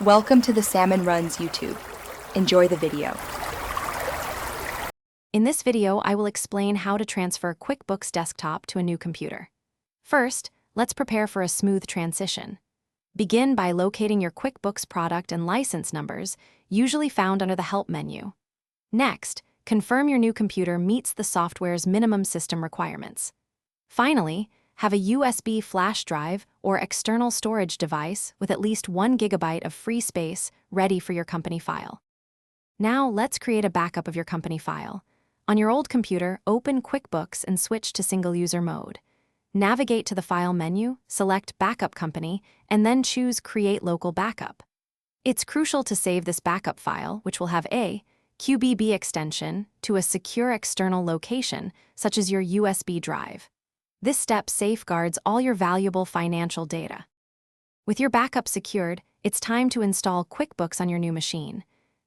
Welcome to the Salmon Runs YouTube. Enjoy the video. In this video, I will explain how to transfer QuickBooks Desktop to a new computer. First, let's prepare for a smooth transition. Begin by locating your QuickBooks product and license numbers, usually found under the Help menu. Next, confirm your new computer meets the software's minimum system requirements. Finally, have a USB flash drive or external storage device with at least 1 GB of free space ready for your company file. Now, let's create a backup of your company file. On your old computer, open QuickBooks and switch to single-user mode. Navigate to the File menu, select Backup Company, and then choose Create Local Backup. It's crucial to save this backup file, which will have a QBB extension, to a secure external location, such as your USB drive. This step safeguards all your valuable financial data. With your backup secured, it's time to install QuickBooks on your new machine.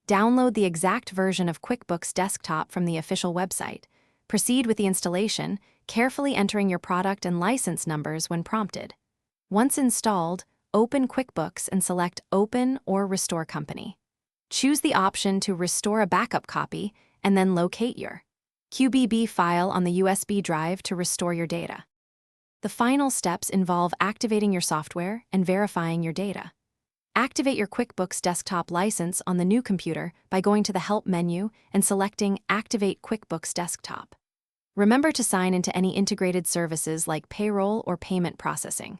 Download the exact version of QuickBooks Desktop from the official website. Proceed with the installation, carefully entering your product and license numbers when prompted. Once installed, open QuickBooks and select Open or Restore Company. Choose the option to restore a backup copy and then locate your QBB file on the USB drive to restore your data. The final steps involve activating your software and verifying your data. Activate your QuickBooks Desktop license on the new computer by going to the Help menu and selecting Activate QuickBooks Desktop. Remember to sign into any integrated services like payroll or payment processing.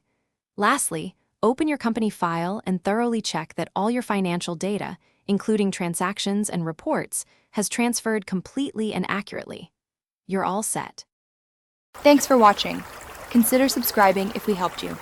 Lastly, open your company file and thoroughly check that all your financial data, including transactions and reports, has transferred completely and accurately. You're all set. Thanks for watching. Consider subscribing if we helped you.